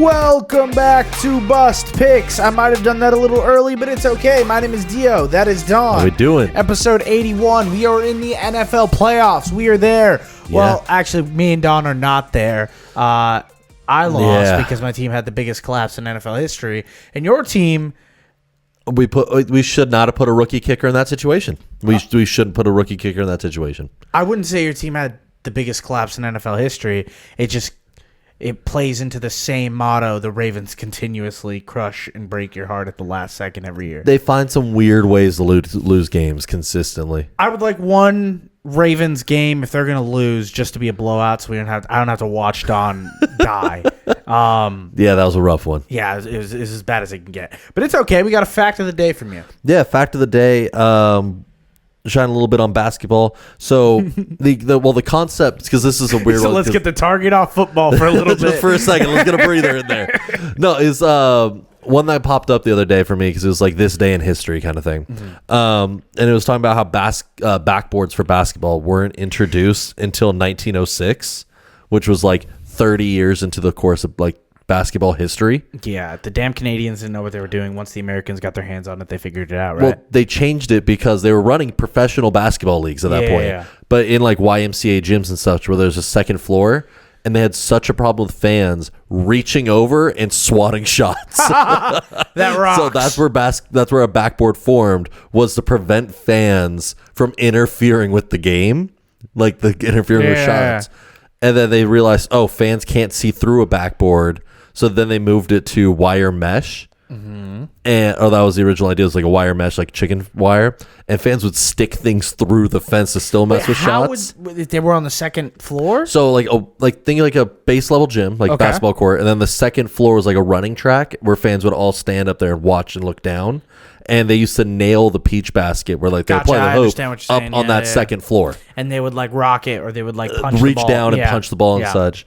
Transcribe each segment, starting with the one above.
Welcome back to Bust Picks. I might have done that a little early, but it's okay. My name is Dio. That is Don. How we doing? Episode 81. We are in the NFL playoffs. We are there. Yeah. Well, actually, me and Don are not there. I lost because my team had the biggest collapse in NFL history. And your team... We should not have put a rookie kicker in that situation. We shouldn't put a rookie kicker in that situation. I wouldn't say your team had the biggest collapse in NFL history. It plays into the same motto: the Ravens continuously crush and break your heart at the last second every year. They find some weird ways to lose games consistently. I would like one Ravens game if they're going to lose just to be a blowout, so I don't have to watch Don die. Yeah, that was a rough one. Yeah, it was as bad as it can get. But it's okay. We got a fact of the day from you. Yeah, fact of the day. Shine a little bit on basketball. So the concept, because this is a weird one. So let's get the target off football for a little bit. Just for a second. Let's get a breather in there. No, it's one that popped up the other day for me because it was like this day in history kind of thing. Mm-hmm. And it was talking about how backboards for basketball weren't introduced until 1906, which was like 30 years into the course of like basketball history. Yeah, the damn Canadians didn't know what they were doing. Once the Americans got their hands on it, they figured it out, right? Well, they changed it because they were running professional basketball leagues at that point. Yeah. But in like YMCA gyms and such where there's a second floor, and they had such a problem with fans reaching over and swatting shots. That rocks. So that's where a backboard formed, was to prevent fans from interfering with the game, like interfering with shots. And then they realized, fans can't see through a backboard. So then they moved it to wire mesh. Mm-hmm. And that was the original idea. It was like a wire mesh, like chicken wire. And fans would stick things through the fence to still mess with shots. If they were on the second floor? So think like a base level gym, like basketball court. And then the second floor was like a running track where fans would all stand up there and watch and look down. And they used to nail the peach basket where like they were playing the hoop up on that second floor. And they would like rock it, or they would like punch reach the ball. Down and punch the ball and such.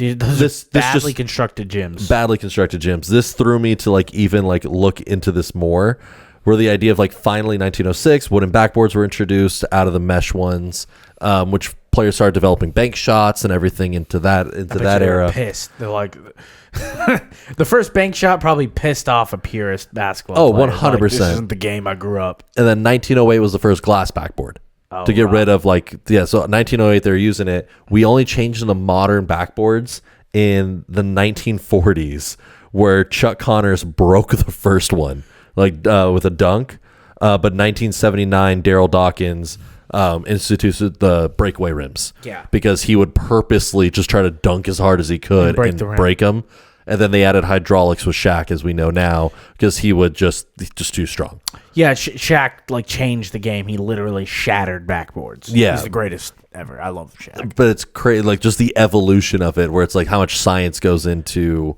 Those badly constructed gyms. Badly constructed gyms. This threw me to like even like look into this more, where the idea of like finally 1906 wooden backboards were introduced out of the mesh ones, which players started developing bank shots and everything into that era. Were pissed. They're like the first bank shot probably pissed off a purist basketball. 100%. Like, this isn't the game I grew up. And then 1908 was the first glass backboard. To get rid of so 1908 they're using it. We only changed into modern backboards in the 1940s, where Chuck Connors broke the first one with a dunk. But 1979 Daryl Dawkins instituted the breakaway rims. Yeah, because he would purposely just try to dunk as hard as he could and break them. And then they added hydraulics with Shaq, as we know now, because he would just too strong. Yeah, Shaq like changed the game. He literally shattered backboards. Yeah, he's the greatest ever. I love Shaq. But it's crazy, like just the evolution of it, where it's like how much science goes into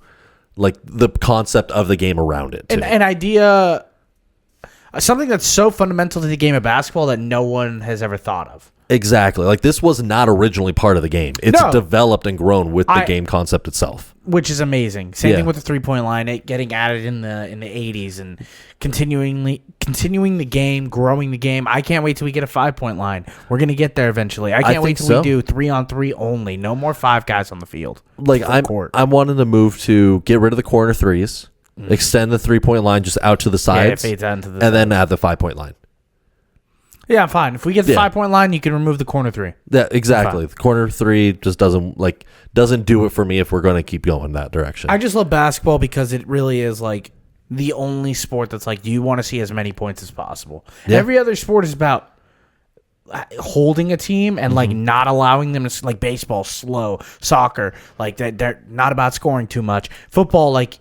like the concept of the game around it. An idea, something that's so fundamental to the game of basketball that no one has ever thought of. Exactly. Like this was not originally part of the game. It's developed and grown with the game concept itself, which is amazing. Same thing with the 3-point line, it getting added in the 80s and continuing the game, growing the game. I can't wait till we get a 5-point line. We're gonna get there eventually. I can't wait till we do 3-on-3 only. No more 5 guys on the field. Like I'm wanting to move to get rid of the corner threes, extend the 3-point line just out to the sides, and then add the 5-point line. Yeah, fine. If we get the 5-point line, you can remove the corner 3. Yeah, exactly. The corner 3 just doesn't do it for me if we're going to keep going that direction. I just love basketball because it really is like the only sport that's like you want to see as many points as possible. Yeah. Every other sport is about holding a team and like not allowing them to, like baseball, slow, soccer, like they're not about scoring too much. Football, like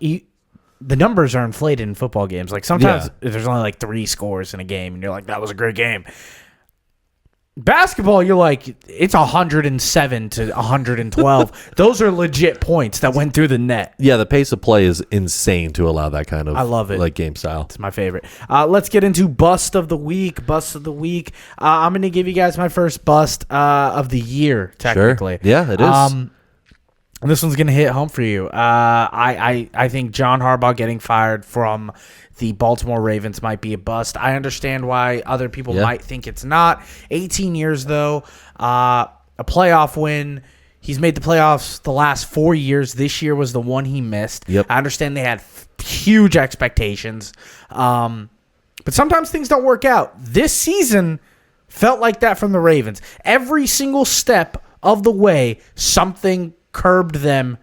the numbers are inflated in football games. Like sometimes there's only like 3 scores in a game, and you're like, that was a great game. Basketball, you're like, it's 107 to 112. Those are legit points that went through the net. Yeah, the pace of play is insane to allow that kind of I love it. Like game style. It's my favorite. Let's get into Bust of the Week. I'm going to give you guys my first bust of the year, technically. Sure. Yeah, it is. This one's going to hit home for you. I think John Harbaugh getting fired from the Baltimore Ravens might be a bust. I understand why other people might think it's not. 18 years, though. A playoff win. He's made the playoffs the last 4 years. This year was the one he missed. Yep. I understand they had huge expectations. But sometimes things don't work out. This season felt like that from the Ravens. Every single step of the way, something curbed them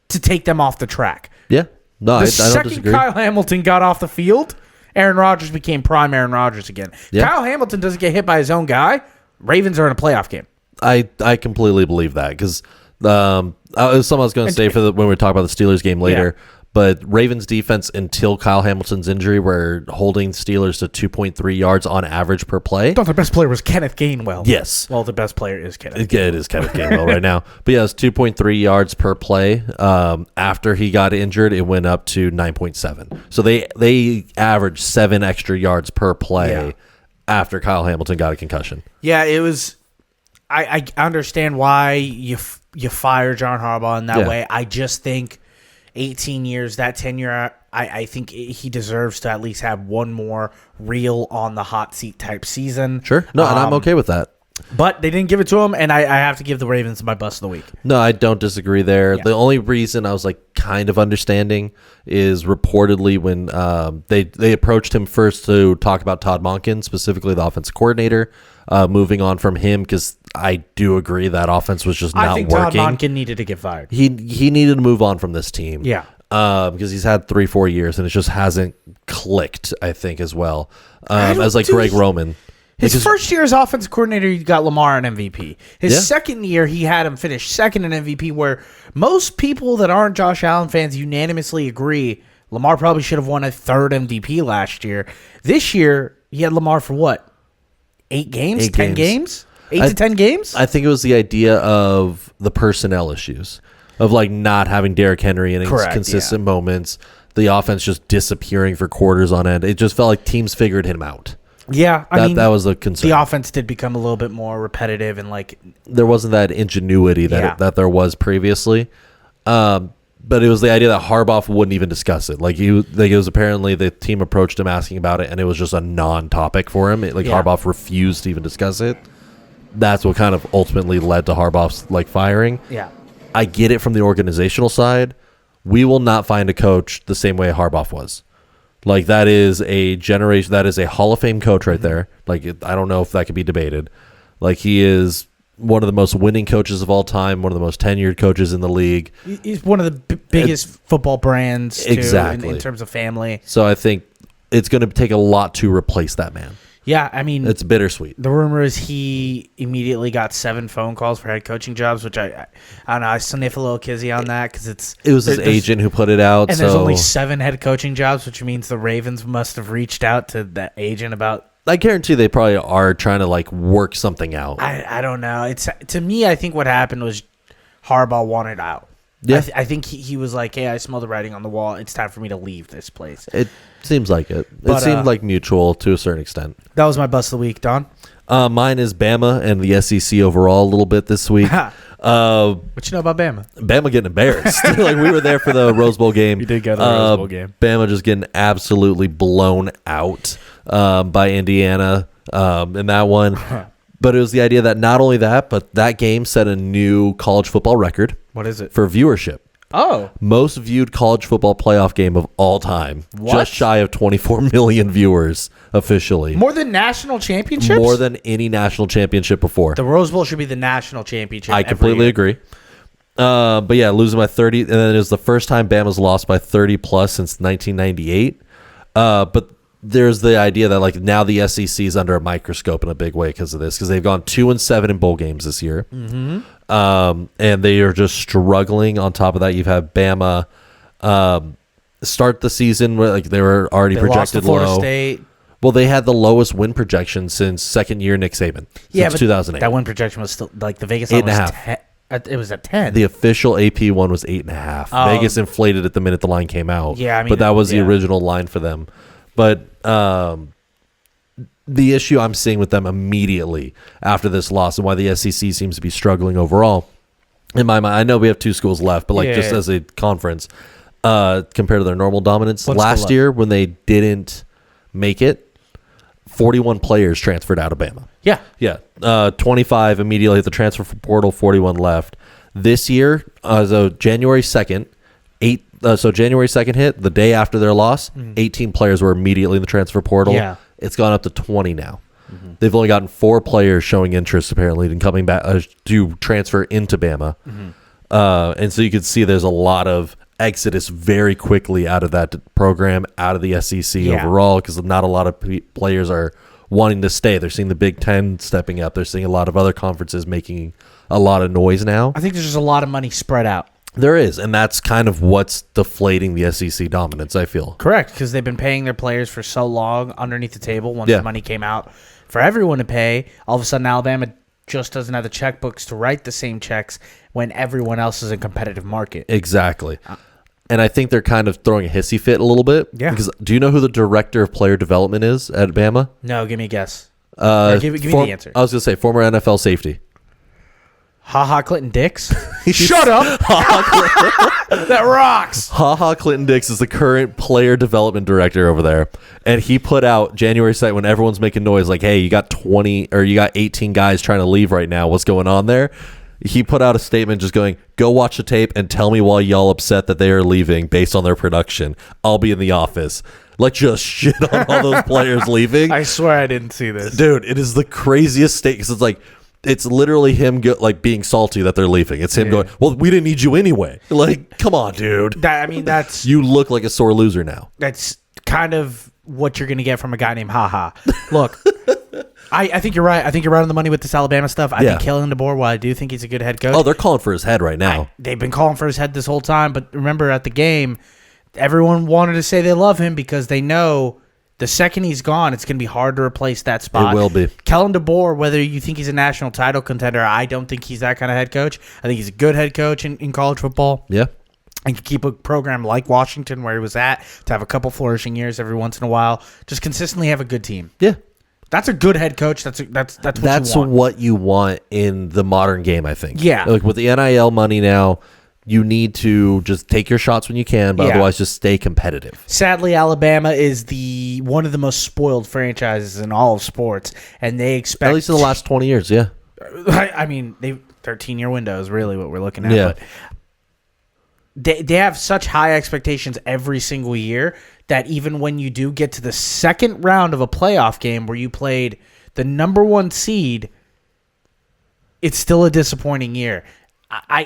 to take them off the track. Yeah. No, I don't second disagree. Kyle Hamilton got off the field, Aaron Rodgers became prime Aaron Rodgers again. Yeah. Kyle Hamilton doesn't get hit by his own guy, Ravens are in a playoff game. I completely believe that because it was something I was going to say when we talk about the Steelers game later. Yeah. But Ravens defense until Kyle Hamilton's injury were holding Steelers to 2.3 yards on average per play. I thought the best player was Kenneth Gainwell. Yes. Well, the best player is Kenneth. It is Kenneth Gainwell right now. But yeah, it's 2.3 yards per play. After he got injured, it went up to 9.7. So they averaged 7 extra yards per play after Kyle Hamilton got a concussion. Yeah, it was. I understand why you fire John Harbaugh in that way. I just think 18 years, that tenure, I think he deserves to at least have one more real on the hot seat type season. Sure. No, and I'm okay with that. But they didn't give it to him, and I have to give the Ravens my bust of the week. No, I don't disagree there. Yeah. The only reason I was like kind of understanding is reportedly when they approached him first to talk about Todd Monken, specifically the offensive coordinator, moving on from him because I do agree that offense was just not I think working. Todd Monken needed to get fired. He needed to move on from this team. Yeah. Because he's had 3-4 years and it just hasn't clicked, I think, as well. don't As like do Greg he- Roman. His first year as offensive coordinator, he got Lamar an MVP. His Yeah. second year, he had him finish second in MVP, where most people that aren't Josh Allen fans unanimously agree Lamar probably should have won a third MVP last year. This year, he had Lamar for what? 8 games? 10 games? 8 to 10 games? I think it was the idea of the personnel issues of like not having Derrick Henry in Correct, consistent moments, the offense just disappearing for quarters on end. It just felt like teams figured him out. Yeah, I mean, That was the concern. the offense did become a little bit more repetitive and like There wasn't that ingenuity that there was previously. But it was the idea that Harbaugh wouldn't even discuss it. Like it was apparently the team approached him asking about it, and it was just a non-topic for him. Harbaugh refused to even discuss it. That's what kind of ultimately led to Harbaugh's like firing. yeah. I get it from the organizational side. We will not find a coach the same way Harbaugh was. Like that is a generation. That is a Hall of Fame coach right there. Like I don't know if that could be debated. Like he is one of the most winning coaches of all time, one of the most tenured coaches in the league. He's one of the biggest football brands too, Exactly. in terms of family. So I think it's going to take a lot to replace that man. Yeah, I mean, It's bittersweet. the rumor is he immediately got 7 phone calls for head coaching jobs, which I don't know. I sniff a little kizzy on that because It was his agent who put it out. and so there's only 7 head coaching jobs, which means the Ravens must have reached out to that agent about. I guarantee they probably are trying to like work something out. I don't know. It's to me, I think what happened was Harbaugh wanted out. Yeah. I think he was like, "Hey, I smell the writing on the wall. It's time for me to leave this place." It seems like it. But, It seemed like mutual to a certain extent. That was my bust of the week, Don. Mine is Bama and the SEC overall a little bit this week. What uh, you know about Bama? Bama getting embarrassed. Like we were there for the Rose Bowl game. We did go to the Rose Bowl game. Bama just getting absolutely blown out by Indiana in that one. But it was the idea that not only that, but that game set a new college football record What is it? for viewership. Oh, Most viewed college football playoff game of all time. What? Just shy of 24 million viewers officially. more than national championships. More than any national championship before. The Rose Bowl should be the national championship. I every completely year. agree. But yeah, losing by 30, and then it was the first time Bama's lost by 30 plus since 1998. But there's the idea that like now the SEC is under a microscope in a big way because of this, because they've gone 2-7 in bowl games this year, and they are just struggling. On top of that, you've had Bama start the season where like they were already They lost to projected Florida low. State. Well, they had the lowest win projection since second year Nick Saban. Yeah, since but 2008. that win projection was still like the Vegas line was 8.5. It was at 10. The official AP one was 8.5. Oh. Vegas inflated it the minute the line came out. Yeah, I mean, but that was the yeah. original line for them. But the issue I'm seeing with them immediately after this loss, and why the SEC seems to be struggling overall, in my mind, I know we have 2 schools left, but like Yeah, just yeah. as a conference, compared to their normal dominance, What's the last left? year when they didn't make it, 41 players transferred out of Bama. Yeah. Yeah. 25 immediately at the transfer portal, 41 left. This year, so January 2nd, January 2nd hit, the day after their loss, 18 players were immediately in the transfer portal. Yeah. It's gone up to 20 now. They've only gotten 4 players showing interest, apparently, in coming back to transfer into Bama. And so you can see there's a lot of exodus very quickly out of that program, out of the SEC overall, because not a lot of players are wanting to stay. They're seeing the Big Ten stepping up. They're seeing a lot of other conferences making a lot of noise now. I think there's just a lot of money spread out. There is, and that's kind of what's deflating the SEC dominance, I feel. Correct, because they've been paying their players for so long underneath the table. Once the money came out for everyone to pay, all of a sudden Alabama just doesn't have the checkbooks to write the same checks when everyone else is in a competitive market. Exactly. And I think they're kind of throwing a hissy fit a little bit. Yeah. Because do you know who the director of player development is at Bama? No, give me a guess. Give me the answer. I was going to say former NFL safety. Ha Clinton Dix? Shut up! That rocks! Ha Clinton Dix is the current player development director over there. And he put out January 2nd when everyone's making noise like, hey, you got 18 guys trying to leave right now. What's going on there? He put out a statement just going, go watch the tape and tell me why y'all upset that they are leaving based on their production. I'll be in the office. Like, just shit on all those players leaving. I swear I didn't see this. Dude, it is the craziest state because it's like, it's literally him being salty that they're leaving. It's him going, well, we didn't need you anyway. Like, come on, dude. That's you look like a sore loser now. That's kind of what you're going to get from a guy named Ha. Look, I think you're right. I think you're right on the money with this Alabama stuff. I think Kellen DeBoer, while I do think he's a good head coach. Oh, they're calling for his head right now. They've been calling for his head this whole time. But remember, at the game, everyone wanted to say they love him because they know the second he's gone, it's going to be hard to replace that spot. It will be. Kellen DeBoer, whether you think he's a national title contender, I don't think he's that kind of head coach. I think he's a good head coach in college football. Yeah. And keep a program like Washington where he was at to have a couple flourishing years every once in a while. Just consistently have a good team. Yeah. That's a good head coach. That's what you want in the modern game, I think. Yeah. Like with the NIL money now, you need to just take your shots when you can, but otherwise just stay competitive. Sadly, Alabama is one of the most spoiled franchises in all of sports, and they expect at least in the last 20 years. Yeah. I mean, 13-year window is really what we're looking at. Yeah. But they have such high expectations every single year that even when you do get to the second round of a playoff game where you played the number 1 seed, it's still a disappointing year. I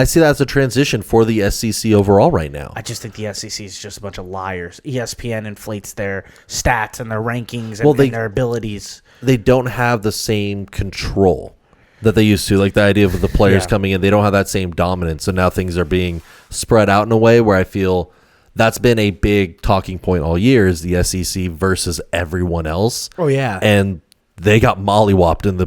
see that as a transition for the SEC overall right now. I just think the SEC is just a bunch of liars. ESPN inflates their stats and their rankings and their abilities. They don't have the same control that they used to. Like the idea of the players coming in, they don't have that same dominance. So now things are being spread out in a way where I feel that's been a big talking point all year is the SEC versus everyone else. Oh, yeah. And they got mollywopped in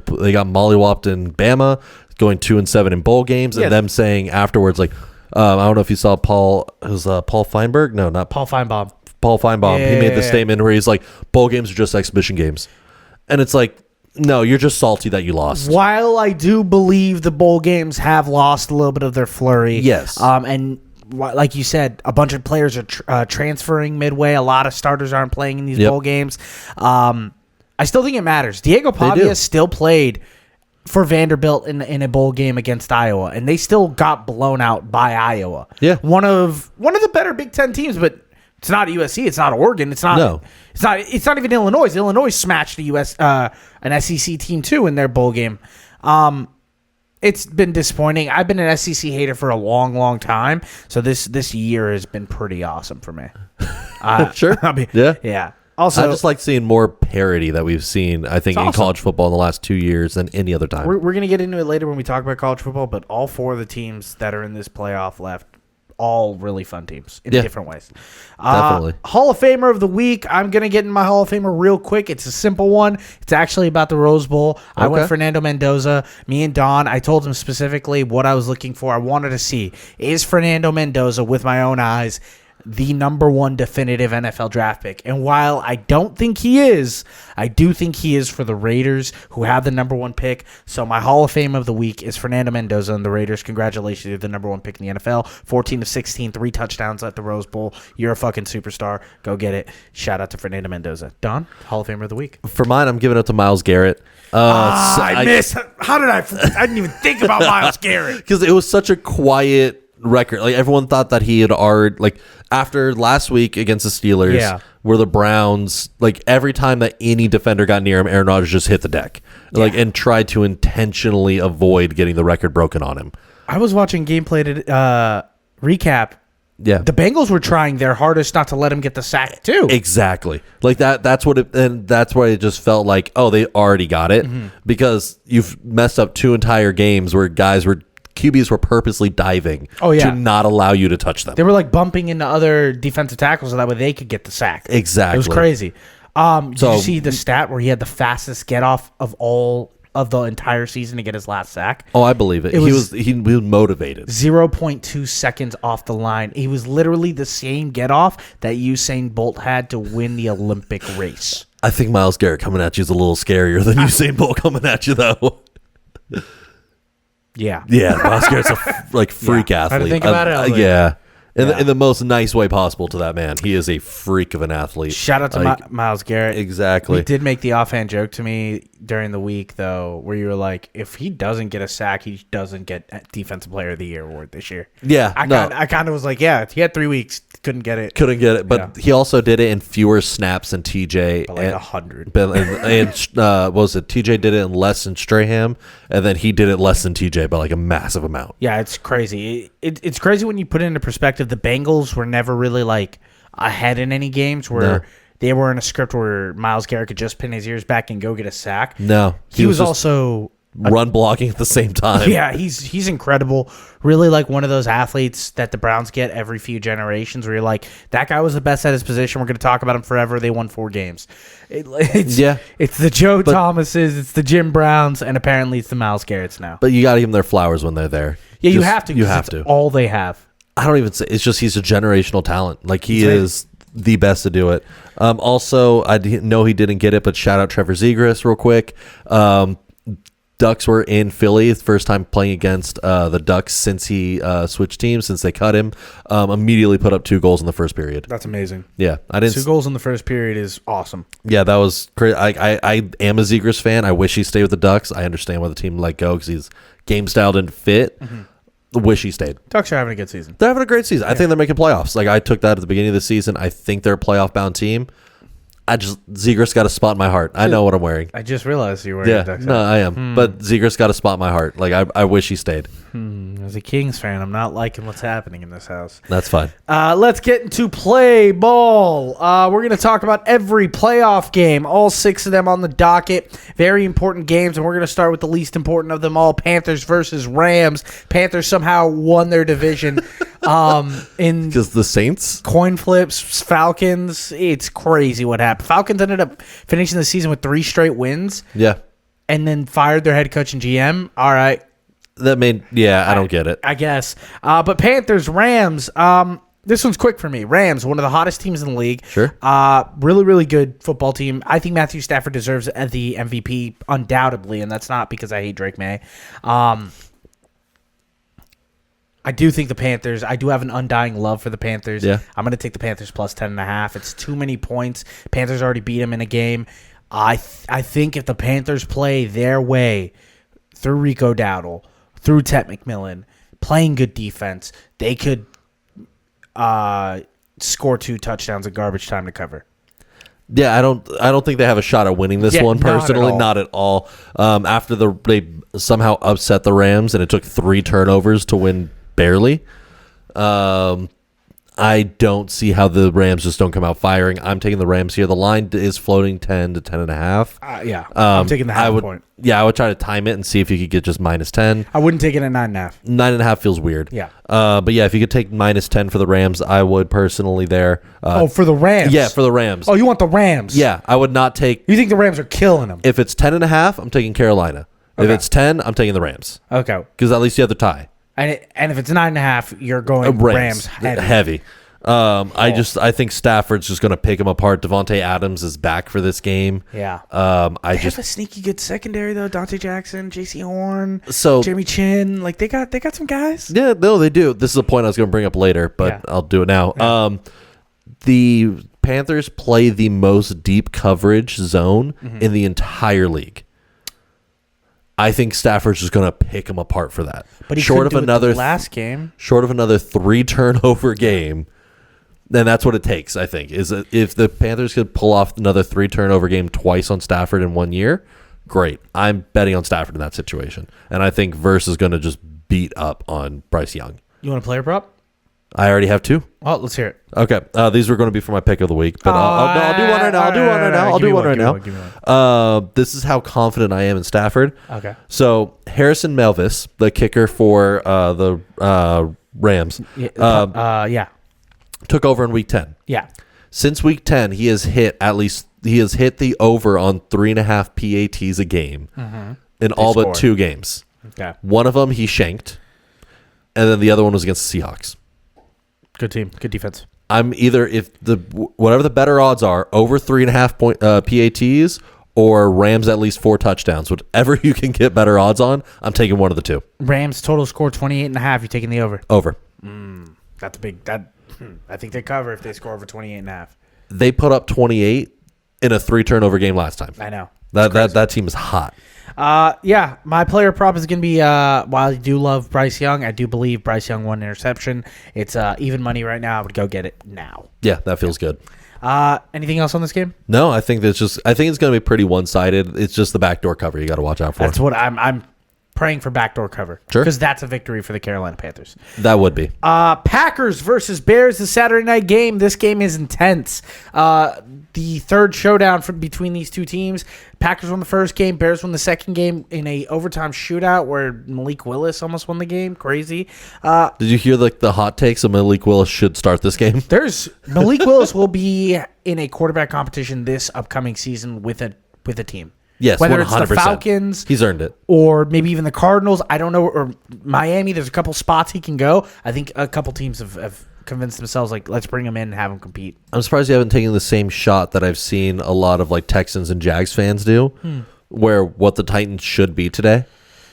Bama, going 2-7 in bowl games, and them saying afterwards, like, I don't know if you saw Paul Feinberg? No, not Paul Feinbaum. Paul Feinbaum. Yeah. He made the statement where he's like, bowl games are just exhibition games. And it's like, no, you're just salty that you lost. While I do believe the bowl games have lost a little bit of their flurry. Yes. And like you said, a bunch of players are transferring midway. A lot of starters aren't playing in these bowl games. I still think it matters. Diego Pavia still played for Vanderbilt in a bowl game against Iowa, and they still got blown out by Iowa. Yeah, one of the better Big Ten teams, but it's not USC, it's not Oregon, it's not even Illinois. Illinois smashed an SEC team too in their bowl game. It's been disappointing. I've been an SEC hater for a long, long time, so this year has been pretty awesome for me. Sure, yeah. Also, I just like seeing more parity that we've seen, I think, in college football in the last 2 years than any other time. We're going to get into it later when we talk about college football, but all 4 of the teams that are in this playoff left, all really fun teams in different ways. Definitely. Hall of Famer of the week. I'm going to get in my Hall of Famer real quick. It's a simple one. It's actually about the Rose Bowl. Okay. I went Fernando Mendoza. Me and Don, I told him specifically what I was looking for. I wanted to see, is Fernando Mendoza, with my own eyes, the number one definitive NFL draft pick. And while I don't think he is, I do think he is for the Raiders, who have the number one pick. So my Hall of Fame of the week is Fernando Mendoza and the Raiders. Congratulations, you're the number one pick in the NFL. 14 of 16, 3 touchdowns at the Rose Bowl. You're a fucking superstar. Go get it. Shout out to Fernando Mendoza. Don, Hall of Famer of the week. For mine, I'm giving it to Myles Garrett. I missed. How did I didn't even think about Myles Garrett. Because it was such a quiet record. Like, everyone thought that he had already, like, after last week against the Steelers, where the Browns, like, every time that any defender got near him, Aaron Rodgers just hit the deck, like, and tried to intentionally avoid getting the record broken on him. I was watching gameplay to recap. Yeah, the Bengals were trying their hardest not to let him get the sack too. Exactly. Like that. That's what it, and that's why it just felt like, oh, they already got it, because you've messed up 2 entire games where QBs were purposely diving to not allow you to touch them. They were like bumping into other defensive tackles so that way they could get the sack. Exactly. It was crazy. Did you see the stat where he had the fastest get off of all of the entire season to get his last sack? Oh, I believe it. He was motivated. 0.2 seconds off the line. He was literally the same get off that Usain Bolt had to win the Olympic race. I think Myles Garrett coming at you is a little scarier than Usain Bolt coming at you, though. Yeah. Yeah, Myles Garrett's a freak athlete. I had to think about it. In the most nice way possible to that man. He is a freak of an athlete. Shout out to Myles Garrett. Exactly. He did make the offhand joke to me during the week, though, where you were like, if he doesn't get a sack, he doesn't get Defensive Player of the Year award this year. Yeah. I kind of was like, yeah, he had 3 weeks. Couldn't get it. But he also did it in fewer snaps than TJ. But like 100. And what was it? TJ did it in less than Strahan, and then he did it less than TJ by like a massive amount. Yeah, it's crazy. It's crazy when you put it into perspective. The Bengals were never really like ahead in any games where they were in a script where Myles Garrett could just pin his ears back and go get a sack. No. He was also run blocking at the same time. Yeah, he's incredible. Really like one of those athletes that the Browns get every few generations where you're like, that guy was the best at his position. We're going to talk about him forever. They won 4 games. It's the Joe Thomases, it's the Jim Browns, and apparently it's the Myles Garretts now. But you got to give them their flowers when they're there. Yeah, you have to. You have to. All they have. I don't even say it's just he's a generational talent. Like he is the best to do it. Also, I know he didn't get it, but shout out Trevor Zegras real quick. Ducks were in Philly, first time playing against the Ducks since he switched teams, since they cut him. Immediately put up 2 goals in the first period. That's amazing. Yeah, I didn't. 2 goals in the first period is awesome. Yeah, that was crazy. I am a Zegras fan. I wish he stayed with the Ducks. I understand why the team let go because his game style didn't fit. Wish he stayed. Ducks are having a good season. They're having a great season. I think they're making playoffs. Like I took that at the beginning of the season. I think they're a playoff bound team. Zegras got a spot in my heart. I know what I'm wearing. I just realized you were wearing a Ducks hat. No, I am. But Zegras got a spot in my heart. Like I wish he stayed. As a Kings fan, I'm not liking what's happening in this house. That's fine. Let's get into play ball. We're going to talk about every playoff game, all 6 of them on the docket. Very important games, and we're going to start with the least important of them all, Panthers versus Rams. Panthers somehow won their division because the Saints? Coin flips, Falcons. It's crazy what happened. Falcons ended up finishing the season with 3 straight wins. Yeah. And then fired their head coach and GM. All right. That made, I don't get it. I guess. But Panthers, Rams, this one's quick for me. Rams, one of the hottest teams in the league. Sure. Really, really good football team. I think Matthew Stafford deserves the MVP undoubtedly, and that's not because I hate Drake May. I do think the Panthers, I do have an undying love for the Panthers. Yeah. I'm going to take the Panthers plus 10.5. It's too many points. Panthers already beat them in a game. I think if the Panthers play their way through Rico Dowdle, through Ted McMillan, playing good defense, they could score 2 touchdowns in garbage time to cover. Yeah, I don't think they have a shot at winning this one personally. Not at all. After they somehow upset the Rams and it took 3 turnovers to win barely. I don't see how the Rams just don't come out firing. I'm taking the Rams here. The line is floating 10 to 10.5. Yeah, I'm taking the half point. Yeah, I would try to time it and see if you could get just minus 10. I wouldn't take it at 9.5. 9.5 feels weird. Yeah. But yeah, if you could take minus 10 for the Rams, I would personally there. For the Rams? Yeah, for the Rams. Oh, you want the Rams? Yeah, I would not take. You think the Rams are killing them? If it's 10.5, I'm taking Carolina. Okay. If it's 10, I'm taking the Rams. Okay. Because at least you have the tie. And if it's 9.5, you're going Rams heavy. I think Stafford's just going to pick him apart. Devontae Adams is back for this game. Yeah. I They just have a sneaky good secondary though. Dante Jackson, J.C. Horn, so Jeremy Chin. Like they got some guys. yeah, no, they do. This is a point I was going to bring up later, but Yeah. I'll do it now. Yeah. The Panthers play the most deep coverage zone in the entire league. I think Stafford's just going to pick him apart for that. But he short of couldn't do it another the last game. short of another 3 turnover game, then that's what it takes. I think is that if the Panthers could pull off another 3 turnover game twice on Stafford in 1 year, great. I'm betting on Stafford in that situation, and I think Verse is going to just beat up on Bryce Young. You want a player prop? I already have 2. Oh, let's hear it. Okay, these were going to be for my pick of the week, but I'll do one right now. I'll do one right now. Give me one. This is how confident I am in Stafford. Okay. So Harrison Melvis, the kicker for the Rams, Yeah. took over in week 10. Yeah. Since week 10, he has hit the over on 3.5 PATs a game in all but scored. 2 games. Okay. One of them he shanked, and then the other one was against the Seahawks. Good team. Good defense. I'm either whatever the better odds are, over 3.5 point PATs or Rams at least 4 touchdowns. Whatever you can get better odds on, I'm taking one of the 2. Rams total score 28.5. You taking the over? Over. That's a big. I think they cover if they score over 28.5. They put up 28 in a 3 turnover game last time. I know. That team is hot. Yeah, my player prop is going to be, while I do love Bryce Young, I do believe Bryce Young won an interception. It's even money right now. I would go get it now. Yeah, that feels good. Anything else on this game? No, I think it's going to be pretty one-sided. It's just the backdoor cover you got to watch out for. That's what I'm praying for backdoor cover. Sure. Because that's a victory for the Carolina Panthers. That would be. Packers versus Bears, the Saturday night game. This game is intense. The third showdown between these two teams. Packers won the first game. Bears won the second game in a overtime shootout where Malik Willis almost won the game. Crazy. Did you hear the hot takes of Malik Willis should start this game? Malik Willis will be in a quarterback competition this upcoming season with a team. Yes, whether 100%. it's the Falcons, He's earned it. or maybe even the Cardinals. I don't know, or Miami. There's a couple spots he can go. I think a couple teams have convinced themselves like, let's bring him in and have him compete. I'm surprised you haven't taken the same shot that I've seen a lot of Texans and Jags fans do, where what the Titans should be today.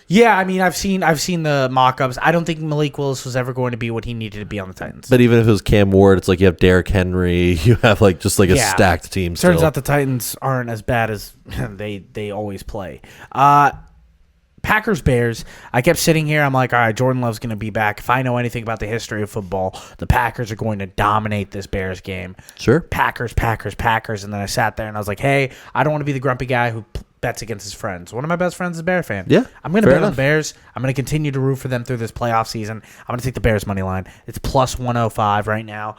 Yeah, I mean, I've seen the mock-ups. I don't think Malik Willis was ever going to be what he needed to be on the Titans. But even if it was Cam Ward, it's like you have Derrick Henry, you have a stacked team. Turns still. out the Titans aren't as bad as they always play. Packers Bears. I kept sitting here. I'm like, all right, Jordan Love's going to be back. If I know anything about the history of football, the Packers are going to dominate this Bears game. Sure. Packers. And then I sat there and I was like, hey, I don't want to be the grumpy guy who bets against his friends. One of my best friends is a Bear fan. Yeah, I'm going to fair bet on enough. the Bears. I'm going to continue to root for them through this playoff season. I'm going to take the Bears money line. It's plus 105 right now.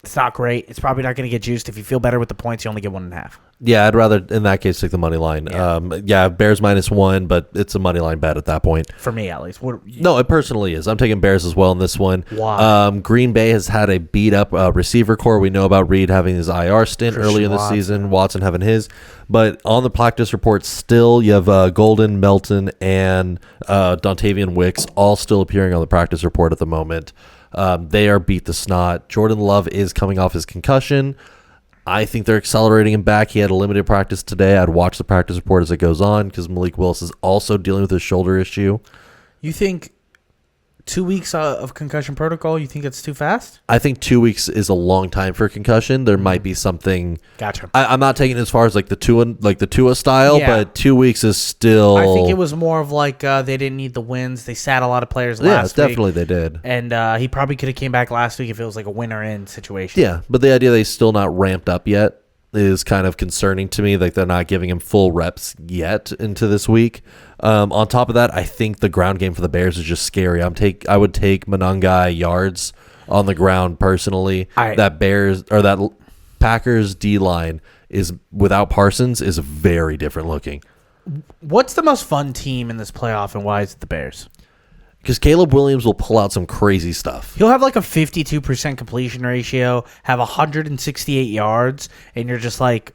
It's not great. It's probably not going to get juiced. If you feel better with the points, you only get 1.5. Yeah, I'd rather in that case take the money line. Yeah. Bears -1, but it's a money line bet at that point. For me, at least. No, it personally is. I'm taking Bears as well in this one. Why? Green Bay has had a beat up receiver core. We know about Reed having his IR stint Christian early in the Watson. season. Watson having his. But on the practice report, still you have Golden, Melton, and Dontavian Wicks all still appearing on the practice report at the moment. They are beat the snot. Jordan Love is coming off his concussion. I think they're accelerating him back. He had a limited practice today. I'd watch the practice report as it goes on because Malik Willis is also dealing with his shoulder issue. You think 2 weeks of concussion protocol, you think it's too fast? I think 2 weeks is a long time for a concussion. There might be something. Gotcha. I'm not taking it as far as the Tua style, Yeah. but 2 weeks is still. I think it was more of they didn't need the wins. They sat a lot of players last week. definitely they did. And he probably could have came back last week if it was a winner-in situation. Yeah, but the idea he's still not ramped up yet is kind of concerning to me. They're not giving him full reps yet into this week. On top of that, I think the ground game for the Bears is just scary. I would take Monangai yards on the ground personally. That Packers D line is without Parsons is very different looking. What's the most fun team in this playoff, and why is it the Bears? Because Caleb Williams will pull out some crazy stuff. He'll have a 52% completion ratio, have 168 yards, and you're just like,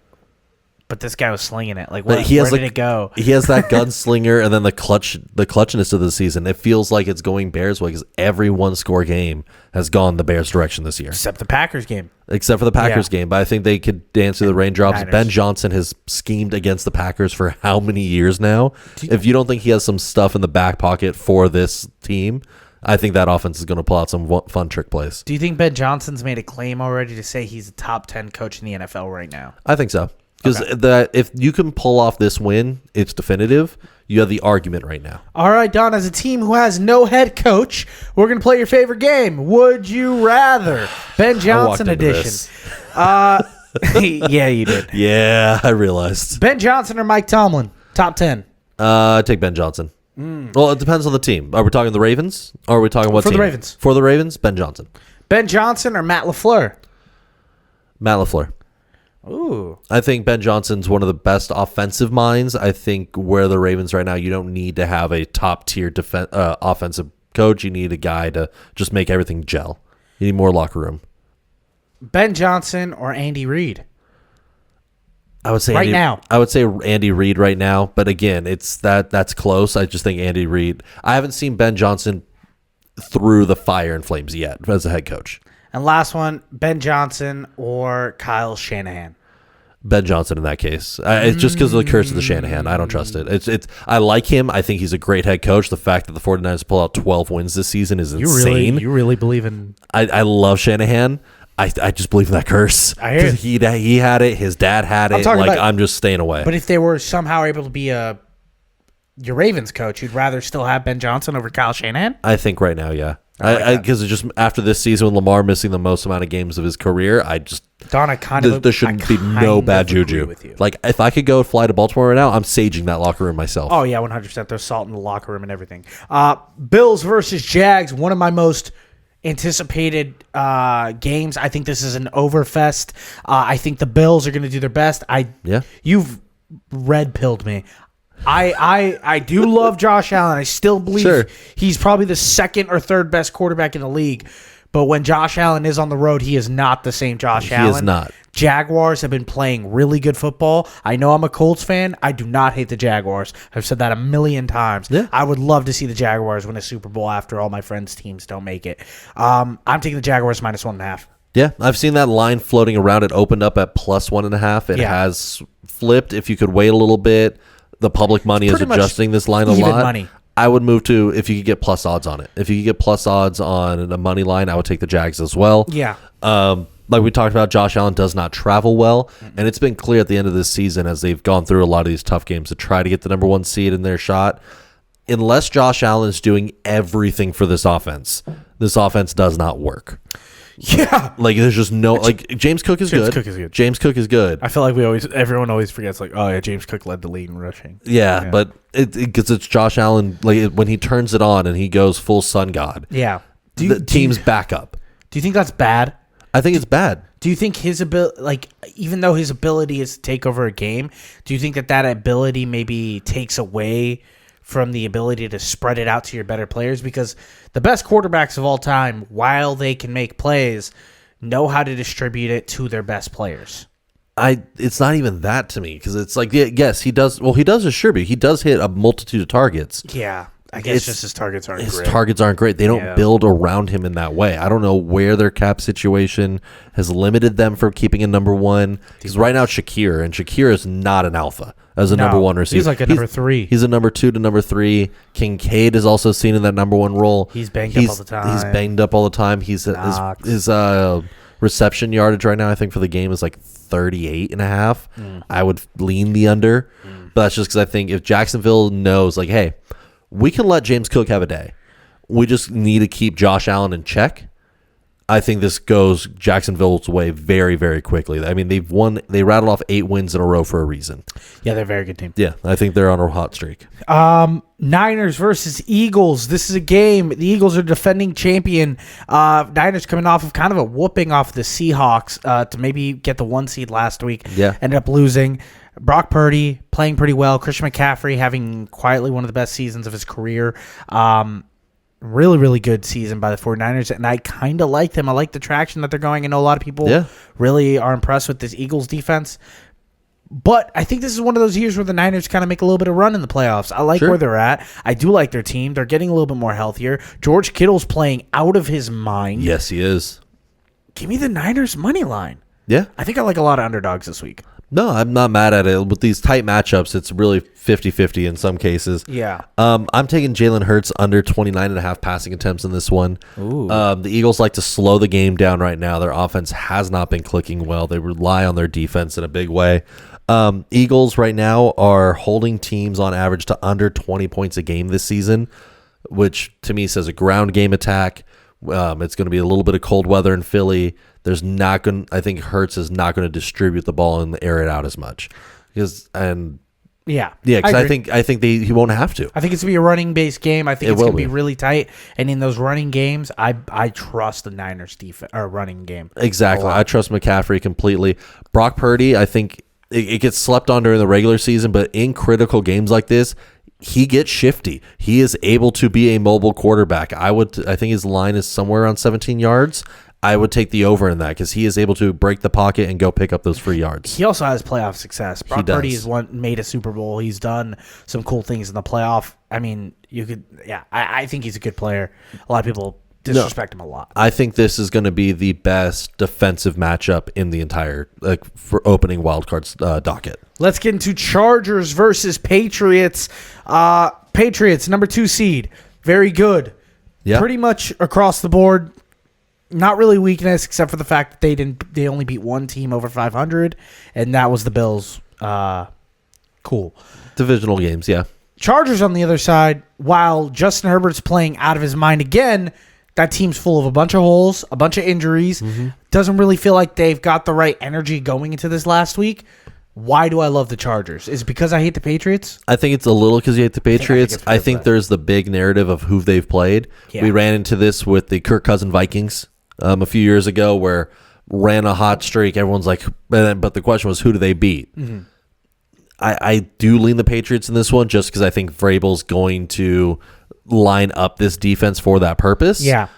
but this guy was slinging it. Like, But where did it go? He has that gunslinger, and then the clutchness of the season. It feels like it's going Bears way because every one-score game has gone the Bears' direction this year, Except the Packers game. except for the Packers game. But I think they could dance through the raindrops. Niners. Ben Johnson has schemed against the Packers for how many years now? If you don't think he has some stuff in the back pocket for this team, I think that offense is going to pull out some fun trick plays. Do you think Ben Johnson's made a claim already to say he's a top 10 coach in the NFL right now? I think so. Because if you can pull off this win, it's definitive. You have the argument right now. All right, Don, as a team who has no head coach, we're going to play your favorite game. Would you rather? Ben Johnson edition. Yeah, you did. Yeah, I realized. Ben Johnson or Mike Tomlin? Top 10. Take Ben Johnson. Well, it depends on the team. Are we talking the Ravens? Or are we talking what For team? the Ravens. For the Ravens, Ben Johnson. Ben Johnson or Matt LaFleur? Matt LaFleur. Ooh. I think Ben Johnson's one of the best offensive minds. I think where the Ravens right now, you don't need to have a top-tier offensive coach. You need a guy to just make everything gel. You need more locker room. Ben Johnson or Andy Reid? I would say now. I would say Andy Reid right now, but again, that's close. I just think Andy Reid. I haven't seen Ben Johnson through the fire and flames yet as a head coach. And last one, Ben Johnson or Kyle Shanahan? Ben Johnson in that case. It's just because of the curse of the Shanahan. I don't trust it. It's. I like him. I think he's a great head coach. The fact that the 49ers pull out 12 wins this season is insane. You really believe in... I love Shanahan. I just believe in that curse. I hear you. He had it. His dad had it. I'm just staying away. But if they were somehow able to be your Ravens coach, you'd rather still have Ben Johnson over Kyle Shanahan? I think right now, yeah. Because it's just after this season with Lamar missing the most amount of games of his career, Don, there shouldn't be no bad juju. With you. Like if I could go fly to Baltimore right now, I'm saging that locker room myself. Oh yeah, 100%. There's salt in the locker room and everything. Bills versus Jags, one of my most anticipated games. I think this is an overfest. I think the Bills are going to do their best. You've red pilled me. I do love Josh Allen. I still believe he's probably the second or third best quarterback in the league. But when Josh Allen is on the road, he is not the same Josh Allen. He is not. Jaguars have been playing really good football. I know I'm a Colts fan. I do not hate the Jaguars. I've said that a million times. Yeah. I would love to see the Jaguars win a Super Bowl after all my friends' teams don't make it. I'm taking the Jaguars -1.5. Yeah, I've seen that line floating around. It opened up at +1.5. It has flipped. If you could wait a little bit, the public money is adjusting this line a lot. Money. I would move to if you could get plus odds on it. If you could get plus odds on a money line, I would take the Jags as well. Yeah. Like we talked about, Josh Allen does not travel well, and it's been clear at the end of this season as they've gone through a lot of these tough games to try to get the number one seed in their shot. Unless Josh Allen is doing everything for this offense does not work. Yeah. Like there's just no James Cook is good. James Cook is good. I feel like everyone always forgets James Cook led the league in rushing. Yeah. But because it's Josh Allen, when he turns it on and he goes full sun god. Yeah. The team's back up. Do you think that's bad? I think it's bad. Do you think his ability, even though his ability is to take over a game, do you think that ability maybe takes away from the ability to spread it out to your better players? Because the best quarterbacks of all time, while they can make plays, know how to distribute it to their best players. It's not even that to me because it's yes, he does. Well, he does distribute. He does hit a multitude of targets. Yeah. I guess just his targets aren't great. His targets aren't great. They don't build around him in that way. I don't know where their cap situation has limited them from keeping a number one. Because right now, Shakir is not an alpha as a number one receiver. He's like a number 3. He's a number 2 to number 3. Kincaid is also seen in that number 1 role. He's banged up all the time. His reception yardage right now, I think, for the game is 38.5. I would lean the under. But that's just because I think if Jacksonville knows, hey, we can let James Cook have a day. We just need to keep Josh Allen in check. I think this goes Jacksonville's way very, very quickly. I mean, they rattled off 8 wins in a row for a reason. Yeah, they're a very good team. Yeah, I think they're on a hot streak. Niners versus Eagles. This is a game. The Eagles are defending champion. Niners coming off of kind of a whooping off the Seahawks to maybe get the 1 seed last week. Yeah. Ended up losing. Brock Purdy playing pretty well. Christian McCaffrey having quietly one of the best seasons of his career. Really, really good season by the 49ers, and I kind of like them. I like the traction that they're going. I know a lot of people really are impressed with this Eagles defense. But I think this is one of those years where the Niners kind of make a little bit of run in the playoffs. I like where they're at. I do like their team. They're getting a little bit more healthier. George Kittle's playing out of his mind. Yes, he is. Give me the Niners money line. Yeah. I think I like a lot of underdogs this week. No, I'm not mad at it. With these tight matchups, it's really 50-50 in some cases. Yeah. I'm taking Jalen Hurts under 29.5 passing attempts in this one. Ooh. The Eagles like to slow the game down right now. Their offense has not been clicking well. They rely on their defense in a big way. Eagles right now are holding teams on average to under 20 points a game this season, which to me says a ground game attack. It's going to be a little bit of cold weather in Philly. I think Hurts is not going to distribute the ball and air it out as much because I think he won't have to. I think it's gonna be a running based game. I think it's gonna be really tight. And in those running games, I trust the Niners defense or running game. Exactly. I trust McCaffrey completely. Brock Purdy, I think it gets slept on during the regular season, but in critical games like this, he gets shifty. He is able to be a mobile quarterback. I think his line is somewhere around 17 yards. I would take the over in that because he is able to break the pocket and go pick up those free yards. He also has playoff success. Brock Purdy has made a Super Bowl. He's done some cool things in the playoff. I mean, I think he's a good player. A lot of people disrespect him a lot. I think this is going to be the best defensive matchup in the entire for opening wildcards docket. Let's get into Chargers versus Patriots. Patriots, number 2 seed. Very good. Yeah. Pretty much across the board. Not really weakness, except for the fact that they only beat one team over 500, and that was the Bills. Cool. Divisional games, yeah. Chargers on the other side, while Justin Herbert's playing out of his mind again, that team's full of a bunch of holes, a bunch of injuries. Doesn't really feel like they've got the right energy going into this last week. Why do I love the Chargers? Is it because I hate the Patriots? I think it's a little because you hate the Patriots. I think there's the big narrative of who they've played. Yeah. We ran into this with the Kirk Cousins Vikings a few years ago where ran a hot streak. Everyone's like, but the question was, who do they beat? I do lean the Patriots in this one just because I think Vrabel's going to line up this defense for that purpose. Yeah.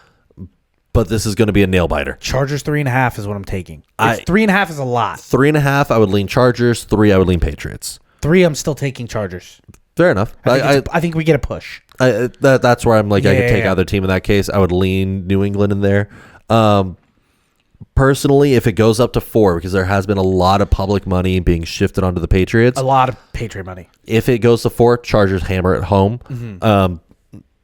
But this is going to be a nail biter. Chargers 3.5 is what I'm taking. 3.5 is a lot. 3.5, I would lean Chargers. 3, I would lean Patriots. 3, I'm still taking Chargers. Fair enough. I think we get a push. That's where I'm like, I could take either team in that case. I would lean New England in there. Personally, if it goes up to 4, because there has been a lot of public money being shifted onto the Patriots. A lot of Patriot money. If it goes to 4, Chargers hammer at home.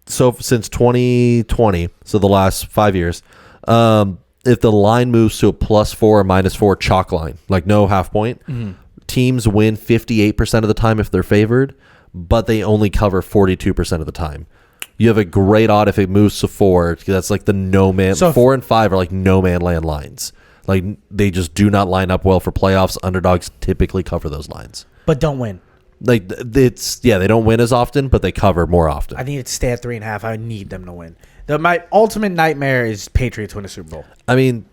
So since 2020, so the last 5 years, if the line moves to a +4 or -4 chalk line, like no half point, teams win 58% of the time if they're favored, but they only cover 42% of the time. You have a great odd if it moves to 4. That's like the no man. So 4 and 5 are like no man land lines. Like they just do not line up well for playoffs. Underdogs typically cover those lines, but don't win. Like they don't win as often, but they cover more often. I need it to stay at 3.5. I need them to win. My ultimate nightmare is Patriots win a Super Bowl. I mean,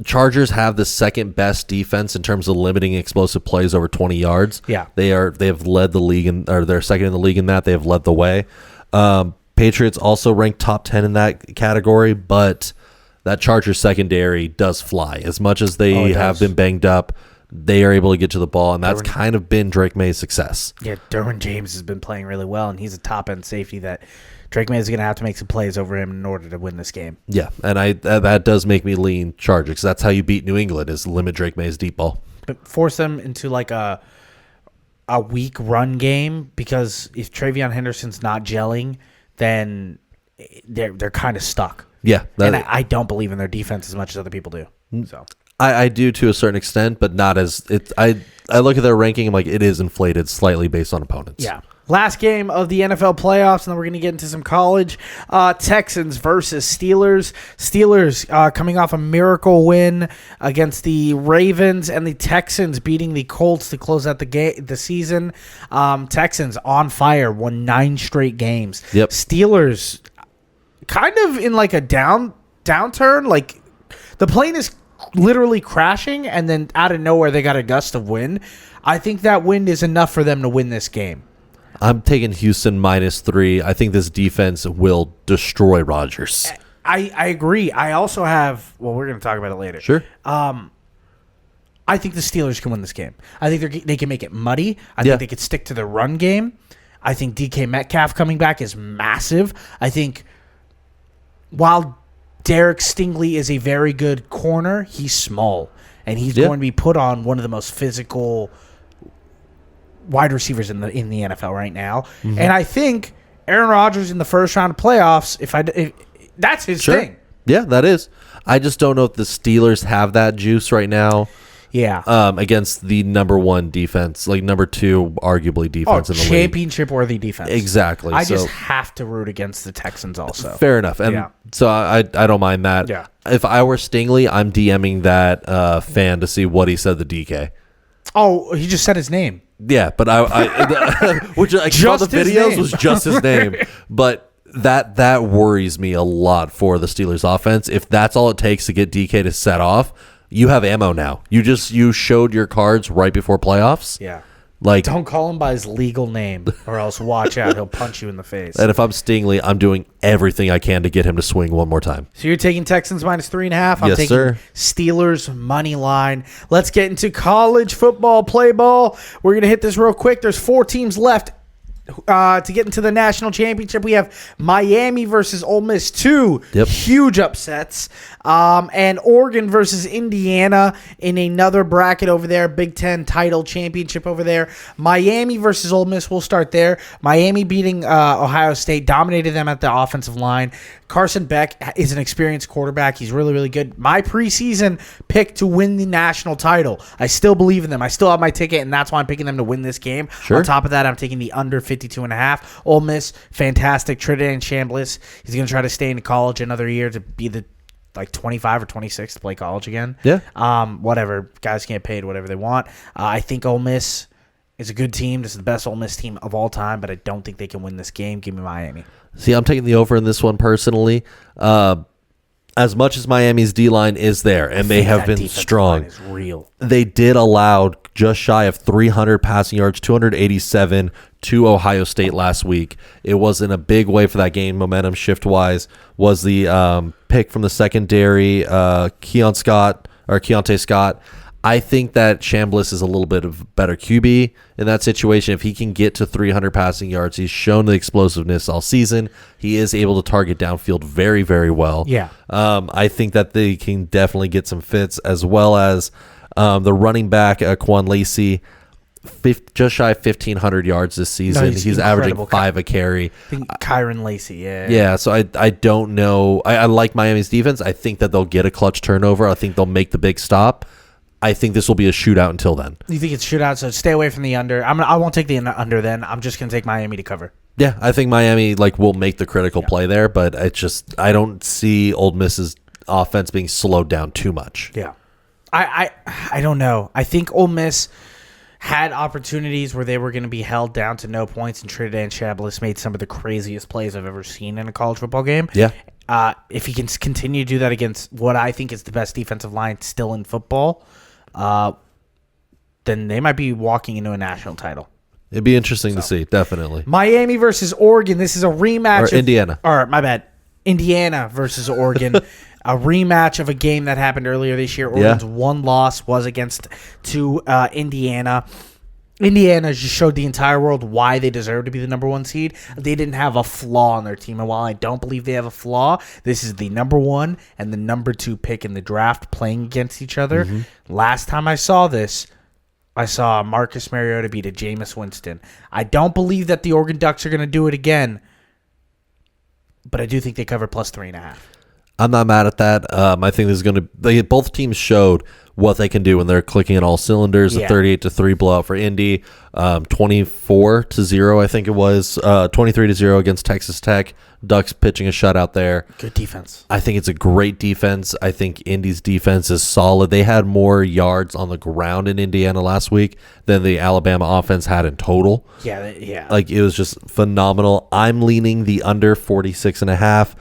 Chargers have the second best defense in terms of limiting explosive plays over 20 yards. Yeah, they have led the league or they're second in the league in that. They have led the way. Patriots also ranked top 10 in that category, but that Chargers secondary does fly. As much as they have been banged up, they are able to get to the ball, and that's kind of been Drake May's success. Yeah, Derwin James has been playing really well, and he's a top-end safety that Drake May is going to have to make some plays over him in order to win this game. Yeah, and that does make me lean Chargers, because that's how you beat New England, is limit Drake May's deep ball. But force them into like a weak run game, because if Travion Henderson's not gelling, then they're kind of stuck. Yeah. And I don't believe in their defense as much as other people do. So I do to a certain extent, but not as it. I look at their ranking and like it is inflated slightly based on opponents. Yeah. Last game of the NFL playoffs, and then we're going to get into some college. Texans versus Steelers. Steelers coming off a miracle win against the Ravens, and the Texans beating the Colts to close out the season. Texans on fire, won 9 straight games. Yep. Steelers kind of in like a downturn. Like the plane is literally crashing, and then out of nowhere they got a gust of wind. I think that wind is enough for them to win this game. I'm taking Houston -3. I think this defense will destroy Rodgers. I agree. I also have... Well, we're going to talk about it later. Sure. I think the Steelers can win this game. I think they can make it muddy. I think they could stick to the run game. I think DK Metcalf coming back is massive. I think while Derek Stingley is a very good corner, he's small. And he's going to be put on one of the most physical wide receivers in the NFL right now. Mm-hmm. And I think Aaron Rodgers in the first round of playoffs, if that's his thing. Yeah, that is. I just don't know if the Steelers have that juice right now. Yeah. Against the number one defense, like number two, arguably defense in the league. Championship-worthy defense. Exactly. I just have to root against the Texans also. Fair enough. And so I don't mind that. Yeah. If I were Stingley, I'm DMing that fan to see what he said to DK. Oh, he just said his name. Yeah, but which I saw the videos was just his name. But that worries me a lot for the Steelers offense. If that's all it takes to get DK to set off, you have ammo now. You showed your cards right before playoffs. Yeah. Like, don't call him by his legal name, or else watch out. He'll punch you in the face. And if I'm Stingley, I'm doing everything I can to get him to swing one more time. So you're taking Texans minus 3.5. I'm taking Steelers money line. Let's get into college football play ball. We're going to hit this real quick. There's 4 teams left. To get into the national championship, we have Miami versus Ole Miss, 2 huge upsets, and Oregon versus Indiana in another bracket over there, Big Ten title championship over there. Miami versus Ole Miss, we'll start there. Miami beating Ohio State, dominated them at the offensive line. Carson Beck is an experienced quarterback. He's really, really good. My preseason pick to win the national title. I still believe in them. I still have my ticket, and that's why I'm picking them to win this game. Sure. On top of that, I'm taking the under 52.5. Ole Miss, fantastic. Trinidad Chambliss. He's going to try to stay in college another year to be the 25 or 26 to play college again. Yeah. Whatever. Guys get paid whatever they want. I think Ole Miss is a good team. This is the best Ole Miss team of all time, but I don't think they can win this game. Give me Miami. See, I'm taking the over in this one personally. As much as Miami's D-line is there, and they have been strong, is real. They did allow just shy of 300 passing yards, 287 to Ohio State last week. It wasn't a big way for that game, momentum shift-wise. Was the pick from the secondary, Keontae Scott. I think that Chambliss is a little bit of better QB in that situation. If he can get to 300 passing yards, he's shown the explosiveness all season. He is able to target downfield very, very well. Yeah. I think that they can definitely get some fits, as well as the running back, Quan Lacey, just shy of 1,500 yards this season. No, he's averaging 5 a carry. I think Kyron Lacey, yeah. Yeah, so I don't know. I like Miami's defense. I think that they'll get a clutch turnover. I think they'll make the big stop. I think this will be a shootout until then. You think it's shootout, so stay away from the under. I won't take the under then. I'm just going to take Miami to cover. Yeah, I think Miami will make the critical play there, but I don't see Ole Miss's offense being slowed down too much. Yeah. I don't know. I think Ole Miss had opportunities where they were going to be held down to no points, and Trinidad Chambliss made some of the craziest plays I've ever seen in a college football game. Yeah. If he can continue to do that against what I think is the best defensive line still in football, then they might be walking into a national title. It'd be interesting to see, definitely. Miami versus Oregon. This is a rematch. Indiana. Or, my bad. Indiana versus Oregon. A rematch of a game that happened earlier this year. Oregon's one loss was against Indiana. Indiana just showed the entire world why they deserve to be the number 1 seed. They didn't have a flaw on their team. And while I don't believe they have a flaw, this is the number 1 and the number 2 pick in the draft playing against each other. Mm-hmm. Last time I saw this, I saw Marcus Mariota beat a Jameis Winston. I don't believe that the Oregon Ducks are going to do it again, but I do think they cover plus 3.5. I'm not mad at that. I think this is going to. Both teams showed what they can do when they're clicking on all cylinders. A 38-3 blowout for Indy, 24-0, I think it was, 23-0 against Texas Tech. Ducks pitching a shutout there. Good defense. I think it's a great defense. I think Indy's defense is solid. They had more yards on the ground in Indiana last week than the Alabama offense had in total. Yeah. It was just phenomenal. I'm leaning the under 46.5.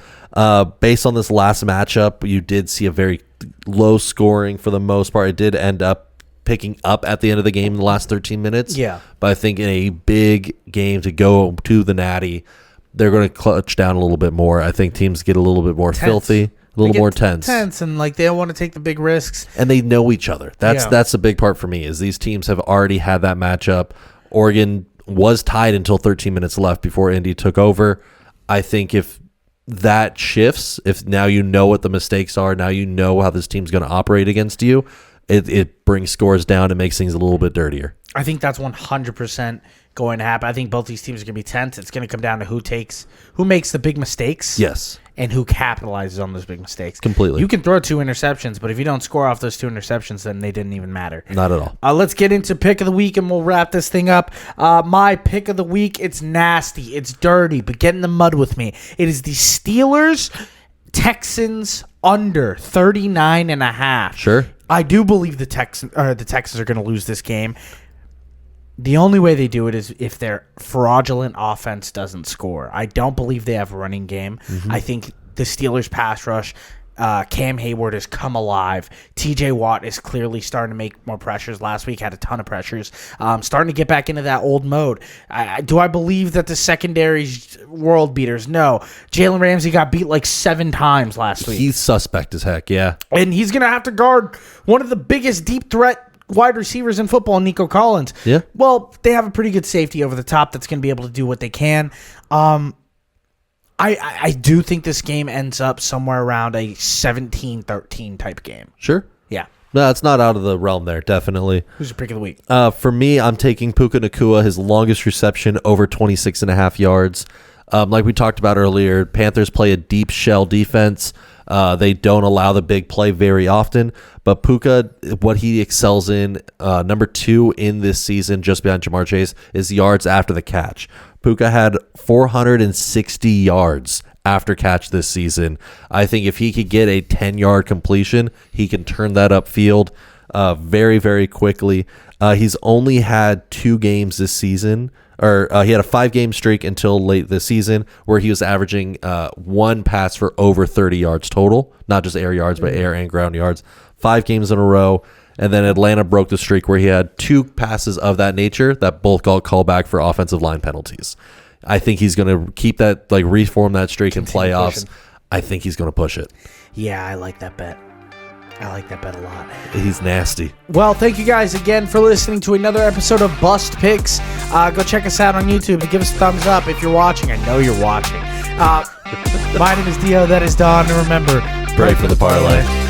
Based on this last matchup, you did see a very low scoring for the most part. It did end up picking up at the end of the game in the last 13 minutes. Yeah. But I think in a big game to go to the Natty, they're going to clutch down a little bit more. I think teams get a little bit more filthy, a A little more tense. Tense, and like they don't want to take the big risks. And they know each other. That's the big part for me is these teams have already had that matchup. Oregon was tied until 13 minutes left before Indy took over. I think if that shifts, if now you know what the mistakes are, now you know how this team's going to operate against you, it brings scores down and makes things a little bit dirtier. I think that's 100% going to happen. I think both these teams are going to be tense. It's going to come down to who makes the big mistakes. Yes. And who capitalizes on those big mistakes. Completely. You can throw 2 interceptions, but if you don't score off those 2 interceptions, then they didn't even matter. Not at all. Let's get into pick of the week, and we'll wrap this thing up. My pick of the week, it's nasty, it's dirty, but get in the mud with me. It is the Steelers Texans under 39.5. Sure. I do believe the Texans are going to lose this game. The only way they do it is if their fraudulent offense doesn't score. I don't believe they have a running game. Mm-hmm. I think the Steelers pass rush, Cam Hayward has come alive. TJ Watt is clearly starting to make more pressures. Last week had a ton of pressures. Starting to get back into that old mode. Do I believe that the secondary's world beaters? No. Jalen Ramsey got beat like 7 times last week. He's suspect as heck, yeah. And he's going to have to guard one of the biggest deep threat wide receivers in football, Nico Collins. Yeah. Well, they have a pretty good safety over the top that's going to be able to do what they can. I do think this game ends up somewhere around a 17-13 type game. Sure. Yeah. No, it's not out of the realm there, definitely. Who's your pick of the week? For me, I'm taking Puka Nacua, his longest reception, over 26.5 yards. Like we talked about earlier, Panthers play a deep shell defense. They don't allow the big play very often, but Puka, what he excels in, number 2 in this season, just behind Jamar Chase, is yards after the catch. Puka had 460 yards after catch this season. I think if he could get a 10-yard completion, he can turn that upfield very, very quickly. He's only had 2 games this season, or he had a 5-game streak until late this season where he was averaging 1 pass for over 30 yards total, not just air yards, but air and ground yards. 5 games in a row. And then Atlanta broke the streak where he had 2 passes of that nature that both got called back for offensive line penalties. I think he's going to keep that, like reform that streak in playoffs. Pushing. I think he's going to push it. Yeah, I like that bet. I like that bet a lot. He's nasty. Well, thank you guys again for listening to another episode of Bust Picks. Go check us out on YouTube and give us a thumbs up if you're watching. I know you're watching. My name is Dio. That is Don. And remember, pray for the parlay.